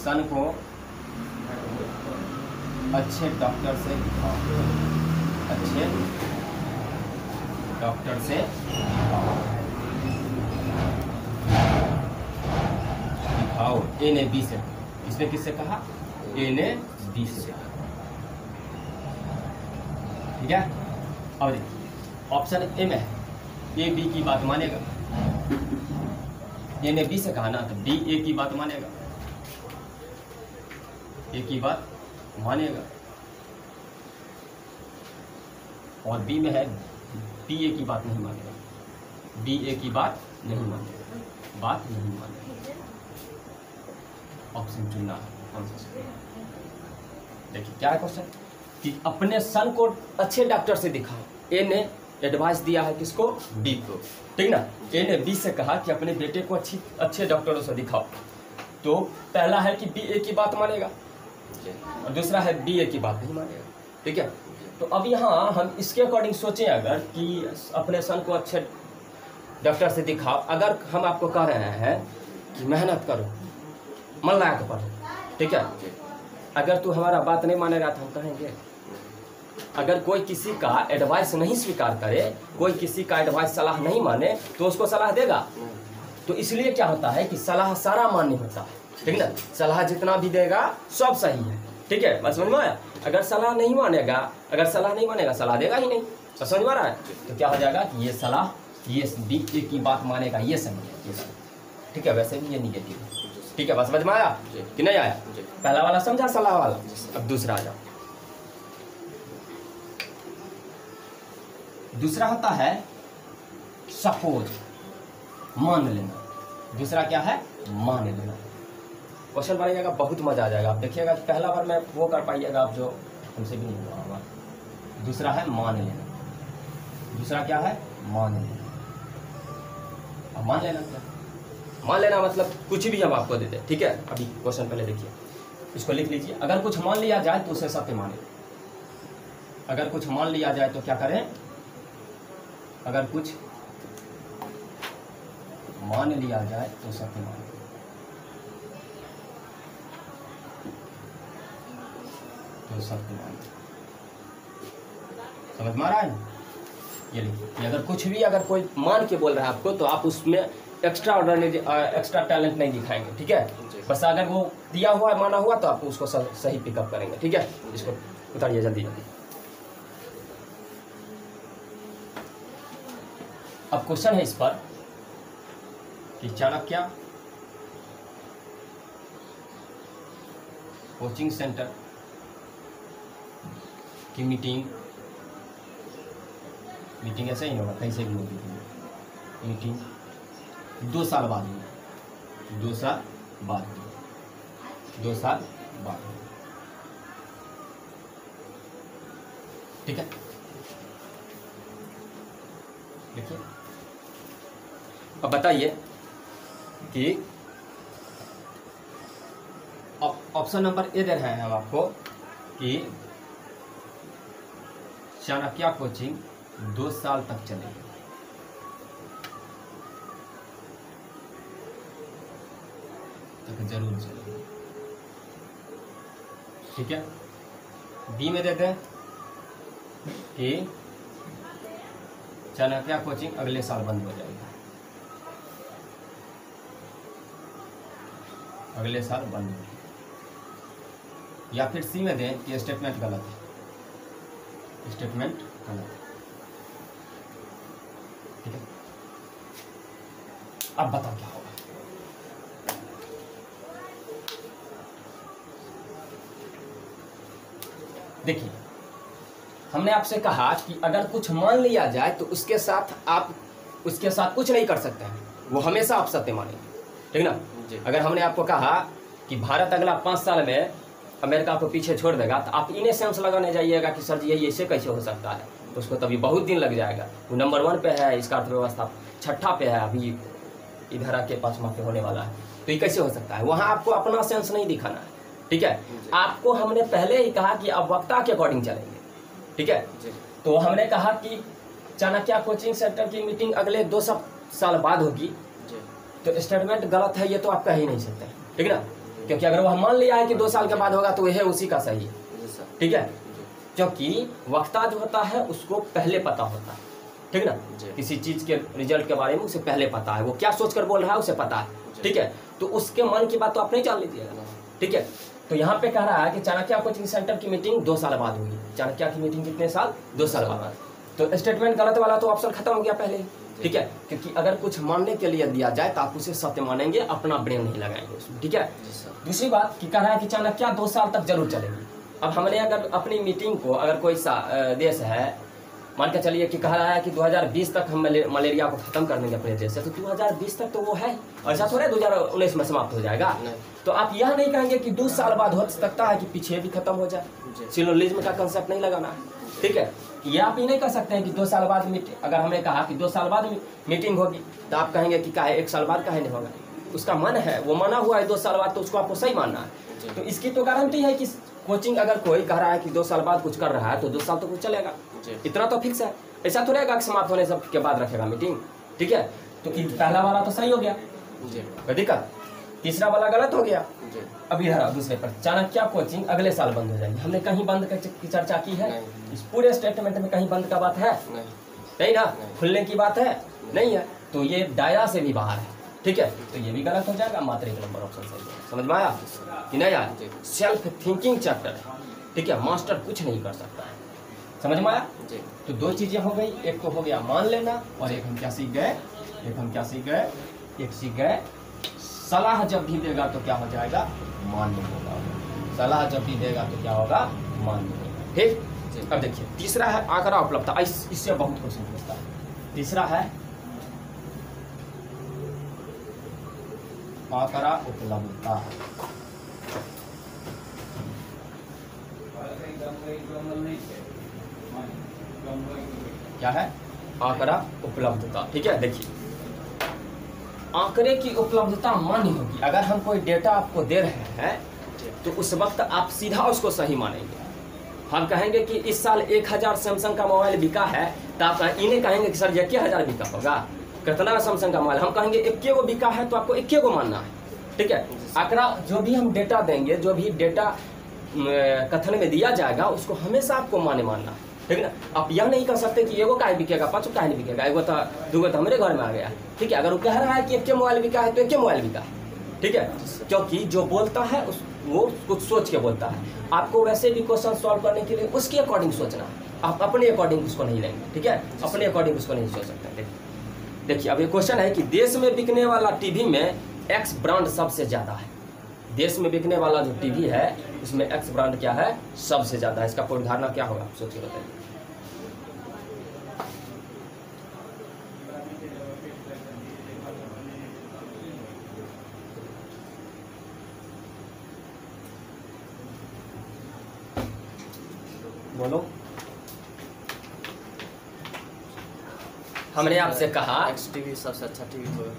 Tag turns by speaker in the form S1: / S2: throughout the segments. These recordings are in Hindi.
S1: सन को अच्छे डॉक्टर से दिखाओ, अच्छे डॉक्टर से दिखाओ। ए ने बी से, इसने किससे कहा? ए ने बी से। ठीक है, अब देखिए ऑप्शन ए में है, ए बी की बात मानेगा। ए ने बी से कहा ना, तो बी ए की बात मानेगा, ए की बात मानेगा। और बी में है, बी ए की बात नहीं मानेगा, बी ए की बात नहीं मानेगा, बात नहीं मानेगा। ऑप्शन चुनना है कौन सा। देखिए क्या है क्वेश्चन कि अपने सन को अच्छे डॉक्टर से दिखाओ। ए ने एडवाइस दिया है किसको? बी को, ठीक ना। ए ने बी से कहा कि अपने बेटे को अच्छे डॉक्टरों से दिखाओ। तो पहला है कि बी ए की बात मानेगा और दूसरा है बी ए की बात नहीं मानेगा। ठीक है, तो अब यहाँ हम इसके अकॉर्डिंग सोचें अगर कि अपने सन को अच्छे डॉक्टर से दिखाओ। अगर हम आपको कह रहे हैं कि मेहनत करो, मन लगा के पढ़ो, ठीक है, अगर तू हमारा बात नहीं मानेगा तो हम कहेंगे। अगर कोई किसी का एडवाइस नहीं स्वीकार करे, कोई किसी का एडवाइस सलाह नहीं माने, तो उसको सलाह देगा? तो इसलिए क्या होता है कि सलाह सारा मान्य होता है, ठीक ना। सलाह जितना भी देगा सब सही है, ठीक है, बस समझ में आया। अगर सलाह नहीं मानेगा, सलाह देगा ही नहीं, तो समझ में आ रहा है। तो क्या हो जाएगा कि ये सलाह, ये बी ए की बात मानेगा, ये सही है, ये सही, ठीक है। वैसे भी ये निगेटिव है, ठीक है, बस समझ में आया कि नहीं आया? पहला वाला समझा, सलाह वाला। अब दूसरा आ जाओ। दूसरा होता है सपोज, मान लेना। दूसरा क्या है? मान लेना। क्वेश्चन बनेगा, बहुत मजा आ जाएगा। आप देखिएगा कि पहला बार में वो कर पाइएगा आप जो हमसे भी नहीं हुआ। दूसरा है मान लेना। दूसरा क्या है? मान लेना। अब मान लेना क्या? मान लेना मतलब कुछ भी हम आपको दे दें, ठीक है। अभी क्वेश्चन पहले देखिए, इसको लिख लीजिए। अगर कुछ मान लिया जाए तो उसे सत्य माने। अगर कुछ मान लिया जाए तो क्या करें? अगर कुछ मान लिया जाए तो सत्य माने। तो सत्य माने, समझ में आ रहा है ना? ये लिखिए, अगर कुछ भी अगर कोई मान के बोल रहा है आपको, तो आप उसमें एक्स्ट्रा टैलेंट नहीं दिखाएंगे, ठीक है। बस अगर वो दिया हुआ है, माना हुआ, तो आप उसको सही पिकअप करेंगे, ठीक है। इसको उतारिए जल्दी जल्दी। अब क्वेश्चन है इस पर कि चाणक्य कोचिंग सेंटर की मीटिंग ऐसे ही होगा, कहीं से भी होगी मीटिंग 2 साल बाद हुई, 2 साल बाद, ठीक है। देखिए, अब बताइए कि ऑप्शन नंबर ए दे रहे हैं हम आपको कि चाणक्य कोचिंग 2 साल तक चलेगी। जरूर चलेगी, ठीक है। बी में देते हैं कि चाणक्य कोचिंग अगले साल बंद हो जाएगी, अगले साल बंद हो जाएगी। या फिर सी में दें कि स्टेटमेंट गलत है, स्टेटमेंट गलत है, ठीक है। अब बताओ क्या होगा? देखिए, हमने आपसे कहा कि अगर कुछ मान लिया जाए तो उसके साथ आप उसके साथ कुछ नहीं कर सकते हैं, वो हमेशा आप सत्य मानेंगे, ठीक ना। अगर हमने आपको कहा कि भारत अगला 5 साल में अमेरिका को पीछे छोड़ देगा, तो आप इन्हें सेंस लगाने जाइएगा कि सर जी ये ऐसे कैसे हो सकता है, तो उसको तभी बहुत दिन लग जाएगा। वो नंबर 1 पे है, इसका अर्थव्यवस्था 6ठा पे है, अभी इधर आके 5वां पे होने वाला है, तो ये कैसे हो सकता है? वहाँ आपको अपना सेंस नहीं दिखाना है, ठीक है। आपको हमने पहले ही कहा कि आप वक्ता के अकॉर्डिंग चलेंगे, ठीक है। तो हमने कहा कि चाणक्य कोचिंग सेंटर की मीटिंग अगले 2 साल बाद होगी, तो स्टेटमेंट गलत है ये तो आप कह ही नहीं सकते, ठीक ना, क्योंकि अगर वह मान लिया है कि 2 साल के बाद होगा तो यह उसी का सही है,
S2: जी सर।
S1: ठीक है। क्योंकि वक्ता जो होता है उसको पहले पता होता है, ठीक ना,
S2: जी।
S1: किसी चीज के रिजल्ट के बारे में उसे पहले पता है, वो क्या सोचकर बोल रहा है उसे पता है, ठीक है। तो उसके मन की बात तो आप नहीं जान लीजिएगा, ठीक है। तो यहाँ पे कह रहा है कि चाणक्य कोचिंग सेंटर की मीटिंग 2 साल बाद हुई। चाणक्य की मीटिंग कितने साल? 2 साल बाद। तो स्टेटमेंट गलत वाला तो ऑप्शन खत्म हो गया पहले ही, ठीक है। क्योंकि अगर कुछ मानने के लिए दिया जाए तो आप उसे सत्य मानेंगे, अपना ब्रेन नहीं लगाएंगे उसमें, ठीक है। दूसरी बात कि कह रहा है कि चाणक्य 2 साल तक जरूर चलेगी। अब हमने अगर अपनी मीटिंग को, अगर कोई देश है, मान के चलिए कि कह रहा है कि 2020 तक हम मलेरिया को खत्म कर देंगे अपने देश से, तो 2020 तक तो वो है, ऐसा थोड़ा 2019 में समाप्त हो जाएगा। तो आप यह नहीं कहेंगे कि 2 साल बाद हो सकता है कि पीछे भी खत्म हो जाए, सिलोजिज्म का कंसेप्ट नहीं लगाना है, ठीक है। ये आप ही नहीं कह सकते हैं कि 2 साल बाद अगर हमें कहा कि 2 साल बाद मीटिंग होगी तो आप कहेंगे कि काहे 1 साल बाद काहे नहीं होगा। उसका मन है, वो माना हुआ है 2 साल बाद, तो उसको आपको सही मानना है। तो इसकी तो गारंटी है कि कोचिंग अगर कोई कह रहा है कि 2 साल बाद कुछ कर रहा है तो 2 साल तो कुछ चलेगा, इतना तो फिक्स है। ऐसा तो रहेगा कि समाप्त होने सब के बाद रखेगा मीटिंग, ठीक है। तो पहला वाला तो सही हो गया, कोई दिक्कत। तीसरा वाला गलत हो गया। अभी दूसरे पर चाणक्य कोचिंग अगले साल बंद हो जाएगी। हमने कहीं बंद की चर्चा की है? इस पूरे स्टेटमेंट में कहीं बंद का बात है? नहीं ना। खुलने की बात है? नहीं है। तो ये दायरा से भी बाहर है, ठीक है। तो ये भी गलत हो जाएगा, मात्र 1 नंबर ऑप्शन सही है। समझ में आया कि नहीं आया? सेल्फ थिंकिंग चैप्टर है, ठीक है। मास्टर कुछ नहीं कर सकता है, समझ में आया? तो 2 चीजें हो गई, एक तो हो गया मान लेना, और एक हम क्या सीख गए? एक सीख गए सलाह जब भी देगा तो क्या हो जाएगा? मान्य होगा। सलाह जब भी देगा तो क्या होगा? मान्य होगा, ठीक। अब देखिए तीसरा है आंकड़ा उपलब्धता। इससे बहुत क्वेश्चन पूछता है। तीसरा है आंकड़ा उपलब्धता। क्या है? आंकड़ा उपलब्धता, ठीक है। देखिए आंकड़े की उपलब्धता मान्य होगी। अगर हम कोई डेटा आपको दे रहे हैं तो उस वक्त आप सीधा उसको सही मानेंगे। हम कहेंगे कि इस साल 1000 सैमसंग का मोबाइल बिका है, तो आप इन्हें कहेंगे कि सर 1000 बिका होगा, कितना सैमसंग का मोबाइल? हम कहेंगे 1 गो बिका है, तो आपको 1 गो मानना है, ठीक है। आंकड़ा जो भी हम डेटा देंगे, जो भी डेटा कथन में दिया जाएगा, उसको हमेशा आपको मानना है, ठीक है ना। आप यह नहीं कह सकते कि 1 काहे बिकेगा, 5 काहे नहीं बिकेगा, 1 तो 2 तो हमारे घर में आ गया, ठीक है। अगर वो कह रहा है कि 1 मोबाइल बिका है तो 1 मोबाइल बिका है, ठीक है। क्योंकि जो बोलता है वो कुछ सोच के बोलता है। आपको वैसे भी क्वेश्चन सॉल्व करने के लिए उसके अकॉर्डिंग सोचना है, आप अपने अकॉर्डिंग उसको नहीं लेंगे, ठीक है। अपने अकॉर्डिंग उसको नहीं सोच सकते। देखिए अब ये क्वेश्चन है कि देश में बिकने वाला टीवी में एक्स ब्रांड सबसे ज्यादा है। देश में बिकने वाला जो टीवी है उसमें एक्स ब्रांड क्या है? सबसे ज्यादा है। इसका पूर्ण धारणा क्या होगा? सोच के बताइए। बोलो। हमने आपसे कहा
S2: एक्स टीवी सबसे अच्छा टीवी होगा,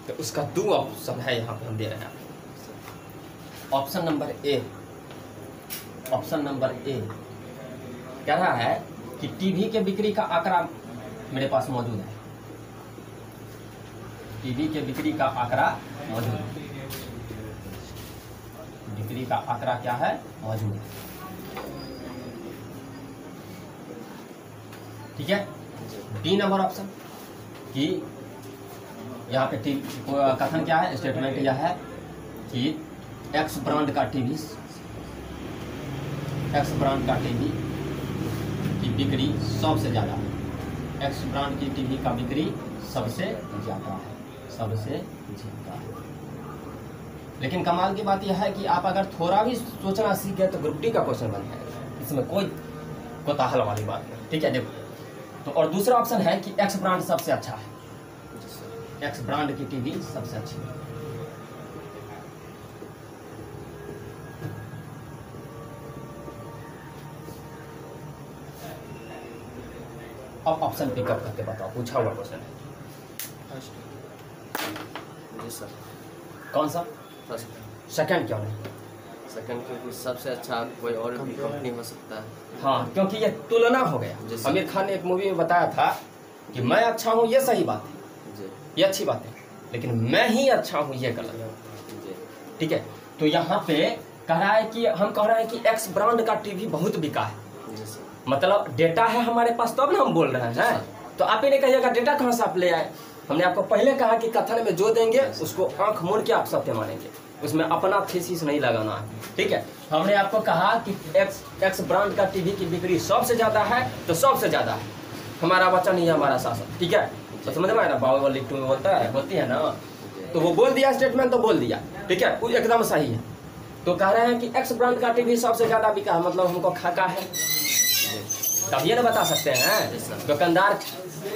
S1: तो उसका 2 ऑप्शन है यहाँ पे हम दे रहे हैं। ऑप्शन नंबर ए कह रहा है कि टीवी के बिक्री का आंकड़ा मेरे पास मौजूद है। टीवी के बिक्री का आंकड़ा मौजूद है। बिक्री का आंकड़ा क्या है? मौजूद है, ठीक है। बी नंबर ऑप्शन कि यहाँ पे कथन क्या है? स्टेटमेंट यह है कि एक्स ब्रांड का टीवी की बिक्री सबसे ज़्यादा है। एक्स ब्रांड की टीवी का बिक्री सबसे ज़्यादा है। लेकिन कमाल की बात यह है कि आप अगर थोड़ा भी सोचना सीख गए तो ग्रुप डी का क्वेश्चन बन जाएगा। इसमें कोई कोताहल वाली बात नहीं, ठीक है। देखो तो और दूसरा ऑप्शन है कि एक्स ब्रांड सबसे अच्छा है। एक्स ब्रांड की टीवी सबसे अच्छी है। अब ऑप्शन पिकअप करके बताओ, पूछा हुआ क्वेश्चन है।
S2: जी सर।
S1: कौन सा?
S2: फर्स्ट।
S1: सेकंड क्यों नहीं?
S2: सेकंड क्योंकि सबसे अच्छा कोई और भी कंपनी हो सकता है।
S1: हाँ, क्योंकि ये तुलना हो गया। आमिर खान ने एक मूवी में बताया था कि मैं अच्छा हूँ, ये सही बात है, ये अच्छी बात है, लेकिन मैं ही अच्छा हूँ ये गलत है। ठीक है। तो यहाँ पे कह रहा है कि हम कह रहे हैं कि एक्स ब्रांड का टीवी बहुत बिका है,
S2: जी सर।
S1: मतलब डेटा है हमारे पास तो अब ना हम बोल रहे हैं। तो आप ही ने कहिएगा डेटा कहाँ से आप ले आए। हमने आपको पहले कहा कि कथन में जो देंगे उसको आंख मूंद के आप सत्य मानेंगे, उसमें अपना थीसिस नहीं लगाना है, ठीक है। हमने आपको कहा कि एक्स ब्रांड का टीवी की बिक्री सबसे ज्यादा है, तो सबसे ज्यादा है, हमारा वचन ही है, हमारा शासन, ठीक है। तो समझ में आया ना, बाहुबली लिट्टू में होता है, होती है ना, तो वो बोल दिया स्टेटमेंट, तो बोल दिया, ठीक है, वो एकदम सही है। तो कह रहे हैं कि एक्स ब्रांड का टीवी सबसे ज्यादा बिका है, मतलब हमको खाका है, तभी ना बता सकते हैं। दुकानदार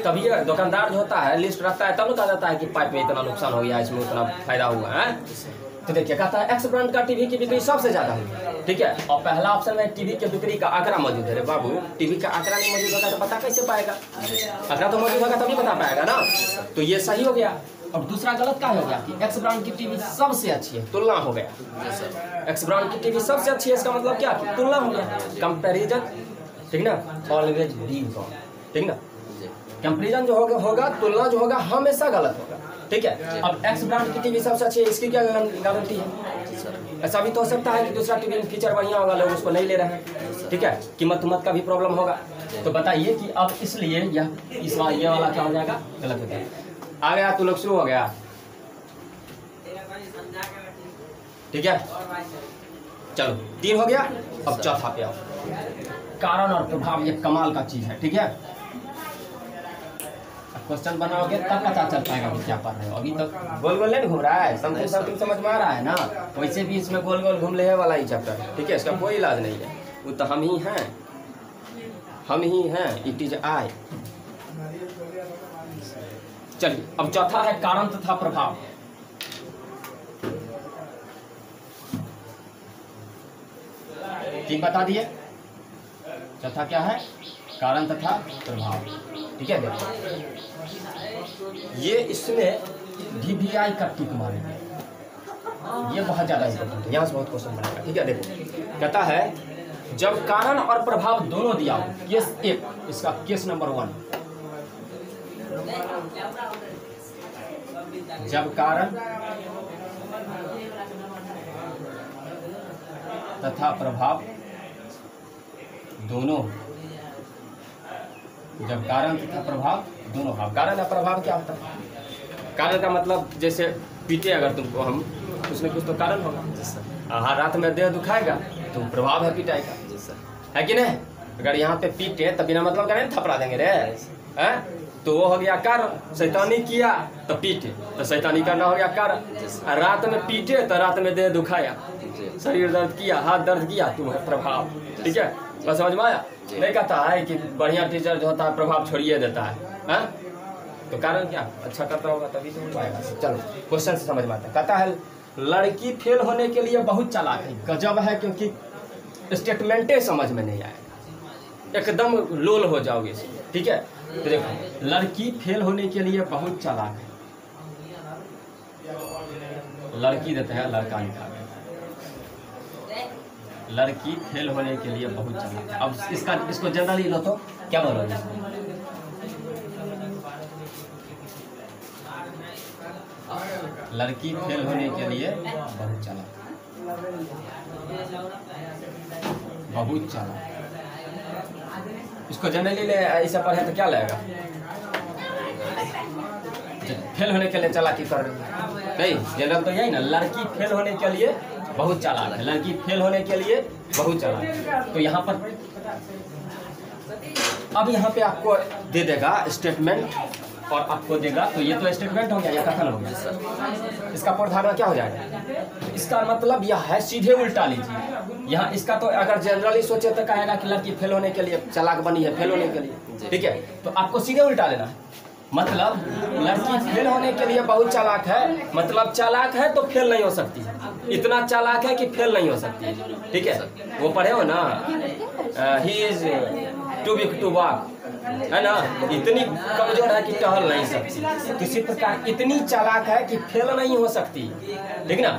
S1: तभी, दुकानदार जो होता है लिस्ट रखता है, तब ना कहा जाता है कि पाइप में इतना नुकसान हो गया, इसमें उतना फायदा हुआ है। तो देखिए कहता है एक्स ब्रांड का टीवी की बिक्री सबसे ज्यादा है, ठीक है। और पहला ऑप्शन में टीवी की बिक्री का आंकड़ा मौजूद है। रे बाबू, टीवी का आंकड़ा नहीं मौजूद होगा तो पता कैसे पाएगा? आंकड़ा तो मौजूद होगा तभी बता पाएगा ना। तो ये सही हो गया। और दूसरा गलत क्या हो गया कि एक्स ब्रांड की टीवी सबसे अच्छी है, तुलना हो गया। एक्स ब्रांड की टीवी सबसे अच्छी है, इसका मतलब क्या, तुलना हो गया, कंपैरिजन, ठीक ना, ऑलवेज बी रॉन्ग, ठीक ना। कंपैरिजन जो होगा, तुलना जो होगा हमेशा गलत होगा, ठीक है। अब एक्स ब्रांड की टीवी सबसे अच्छी है, इसकी क्या गारंटी है? ऐसा भी तो हो सकता है कि दूसरा टीवी में फीचर बढ़िया होगा, लोग उसको नहीं ले रहे हैं, ठीक है, कीमत का भी प्रॉब्लम होगा। तो बताइए कि अब इसलिए यह इस बार ये वाला क्या हो जाएगा, गलत हो जाएगा। आ गया तो लोग शुरू हो गया, ठीक है। चलो 3 हो गया, अब चौथा पे आओ। कारण और प्रभाव, ये कमाल का चीज है, ठीक है। क्वेश्चन बनाओगे तब पता चल पाएगा कि क्या पढ़ रहे हो। अभी तक गोल गोल नहीं घूम रहा है, समथिंग समझ में आ रहा है ना। वैसे भी इसमें गोल गोल घूम ले वाला ही चैप्टर है, ठीक है, इसका कोई इलाज नहीं है। वो तो हम ही हैं, इट इज आई। चलिए अब चौथा है कारण तथा प्रभाव। ठीक बता दिए, चौथा क्या है, कारण तथा प्रभाव, ठीक है। देखो ये इसमें DBI का टिक मारेंगे, ये बहुत ज्यादा इंपॉर्टेंट है, यहाँ से बहुत क्वेश्चन बनेगा, ठीक है। देखो कहता है जब कारण और प्रभाव दोनों दिया हो, केस 1, इसका केस नंबर 1, जब कारण तथा प्रभाव दोनों, जब कारण तथा प्रभाव दोनों, कारण या प्रभाव क्या होता है? कारण का मतलब जैसे पीटे अगर तुमको हम, उसमें कुछ तो कारण होगा। हाँ, रात में देह दुखाएगा तो प्रभाव है पिटाई का, है कि नहीं। अगर यहाँ पे पीटे तो बिना मतलब का नहीं थपड़ा देंगे रे, हैं? तो वो हो गया कारण। शैतानी किया तो पीटे, तो शैतानी करना हो गया कारण। रात में पीटे तो रात में देह दुखाया, शरीर दर्द किया, हाथ दर्द किया, तो है प्रभाव, ठीक है। बस समझ में आया? नहीं कहता है कि बढ़िया टीचर जो होता है प्रभाव छोड़िए देता है, तो कारण क्या, अच्छा करता होगा तभी तो हो पाएगा। चलो क्वेश्चन से समझ में आता है। कहता है लड़की फेल होने के लिए बहुत चालाक है, गजब है, क्योंकि स्टेटमेंटे समझ में नहीं आएगा, एकदम लोल हो जाओगे इसमें, ठीक है। तो देखो लड़की फेल होने के लिए बहुत चालाक है, लड़की देते हैं, लड़का लिखा है, लड़की फेल होने के लिए बहुत चालाक है। अब इसको जनरली लो तो क्या बोलोगे? लड़की फेल होने के लिए बहुत चालाक, बहुत चालाक। इसको जनरली ले ऐसा पढ़े तो क्या लगेगा? फेल होने के लिए चालाकी कर रही है, नहीं, जनरल तो यही ना, लड़की फेल होने के लिए बहुत चालाक है, लड़की फेल होने के लिए बहुत चालाक है। तो यहाँ पर अब यहाँ पे आपको दे देगा स्टेटमेंट और आपको देगा, तो ये तो स्टेटमेंट हो गया या कथन हो गया। इसका प्रधान क्या हो जाएगा? इसका मतलब यह है सीधे उल्टा लीजिए। यहाँ इसका तो अगर जनरली सोचे तो कहेगा कि लड़की फेल होने के लिए चालाक बनी है, फेल होने के लिए, ठीक है। तो आपको सीधे उल्टा लेना है, मतलब लड़की फेल होने के लिए बहुत चालाक है, मतलब चालाक है तो फेल नहीं हो सकती, इतना चालाक है कि फेल नहीं हो सकती, ठीक है। वो पढ़े हो ना, he is too big to walk, है ना, इतनी कमजोर है कि टहल नहीं सकती। किसी प्रकार इतनी चालाक है कि फेल नहीं हो सकती, ठीक ना।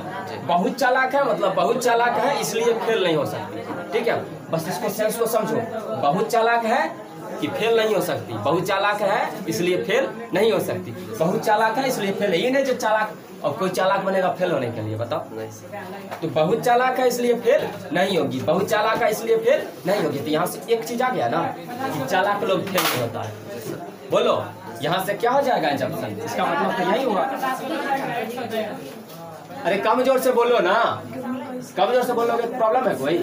S1: बहुत चालाक है मतलब बहुत चालाक है इसलिए फेल नहीं हो सकती, ठीक है। बस इसको सेंस को समझो, बहुत चालाक है कि फेल नहीं हो सकती। बहुत चालाक है इसलिए फेल नहीं हो सकती, बहुत चालाक है इसलिए फेल है। ये नहीं जो चालाक, और कोई चालाक बनेगा फेल होने के लिए, बताओ।
S2: नहीं सर।
S1: तो बहुत चालाक है इसलिए फेल नहीं होगी, बहुत चालाक है इसलिए फेल नहीं होगी। तो यहाँ से एक चीज आ गया ना कि चालाक लोग फेल नहीं होता है। बोलो यहाँ से क्या हो जाएगा जंक्शन, इसका मतलब तो यही हुआ। अरे कम जोर से बोलो ना, कम जोर से बोलोगे प्रॉब्लम है कोई?